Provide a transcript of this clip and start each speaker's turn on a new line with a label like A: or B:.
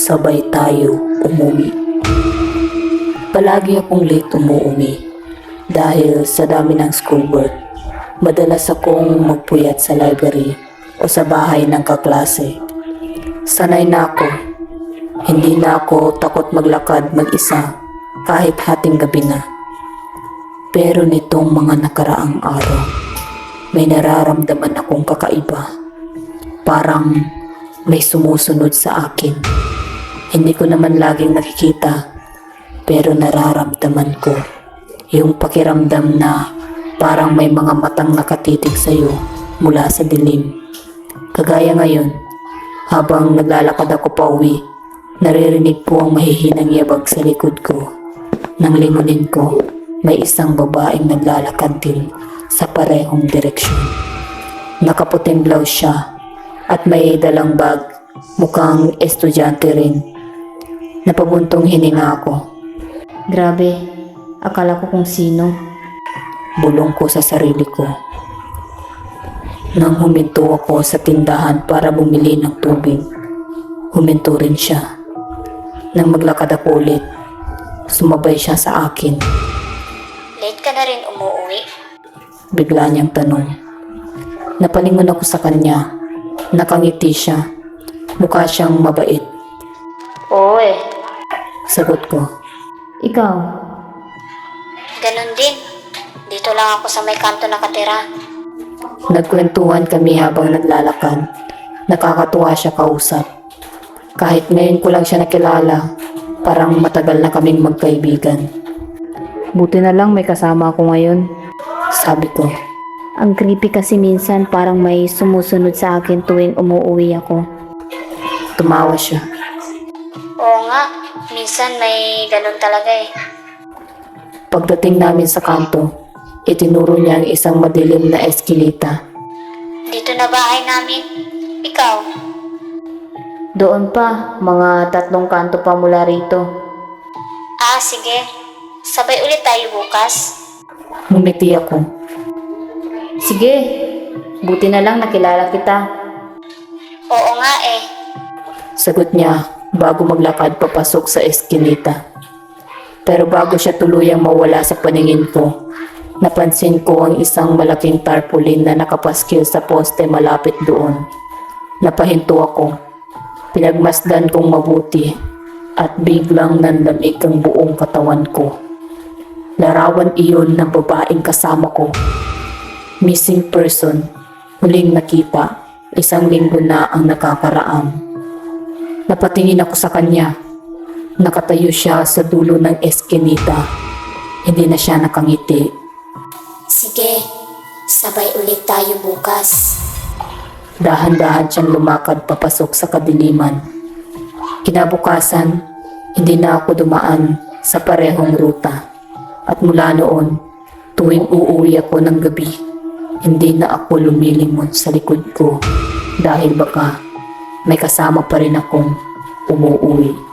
A: sabay tayo umuwi. Palagi akong late umuwi dahil sa dami ng schoolwork. Madalas akong magpuyat sa library o sa bahay ng kaklase. Sanay na ako. Hindi na ako takot maglakad mag-isa kahit hating gabi na. Pero nitong mga nakaraang araw, may nararamdaman akong kakaiba. Parang may sumusunod sa akin. Hindi ko naman laging nakikita, pero nararamdaman ko yung pakiramdam na parang may mga matang nakatitig sa'yo mula sa dilim. Kagaya ngayon, habang naglalakad ako pa uwi, naririnig ko ang mahihinang yabag sa likod ko. Nang lingunin ko, may isang babaeng naglalakad din sa parehong direksyon. Nakaputing blouse siya at may dalang bag, mukhang estudyante rin. Napabuntong hininga ako.
B: Grabe, akala ko kung sino.
A: Bulong ko sa sarili ko. Nang huminto ako sa tindahan para bumili ng tubig, huminto rin siya. Nang maglakad ako ulit, sumabay siya sa akin.
B: Late ka na rin umuwi?
A: Bigla niyang tanong. Napalingon ako sa kanya. Nakangiti siya. Mukha siyang mabait.
B: Oo
A: Sagot ko.
B: Ikaw?
C: Ganon din. Dito lang ako sa may kanto nakatira.
A: Nagkwentuhan kami habang naglalakad. Nakakatuwa siya kausap. Kahit ngayon ko lang siya nakilala, parang matagal na kaming magkaibigan.
B: Buti na lang may kasama ako ngayon.
A: Sabi ko.
B: Ang creepy kasi minsan parang may sumusunod sa akin tuwing umuwi ako.
A: Tumawa siya.
C: Oo nga, minsan may ganon talaga eh.
A: Pagdating namin sa kanto, itinuro niya ang isang madilim na eskinita.
C: Dito na bahay namin. Ikaw?
B: Doon pa, mga 3 kanto pa mula rito.
C: Ah, sige. Sabay ulit tayo bukas.
A: Ngumiti ako.
B: Sige, buti na lang nakilala kita.
C: Oo nga eh.
A: Sagot niya bago maglakad papasok sa eskinita. Pero bago siya tuluyang mawala sa paningin ko, napansin ko ang isang malaking tarpaulin na nakapaskil sa poste malapit doon. Napahinto ako. Pinagmasdan kong mabuti at biglang nanlamig ang buong katawan ko. Larawan iyon ng babaeng kasama ko. Missing person, huling nakita, 1 linggo na ang nakakaraan. Napatingin ako sa kanya. Nakatayo siya sa dulo ng eskinita. Hindi na siya nakangiti.
C: Sige, sabay ulit tayo bukas.
A: Dahan-dahan siyang lumakad papasok sa kadiliman. Kinabukasan, hindi na ako dumaan sa parehong ruta. At mula noon, tuwing uuwi ako ng gabi, hindi na ako lumilingon sa likod ko dahil baka may kasama pa rin akong umuwi.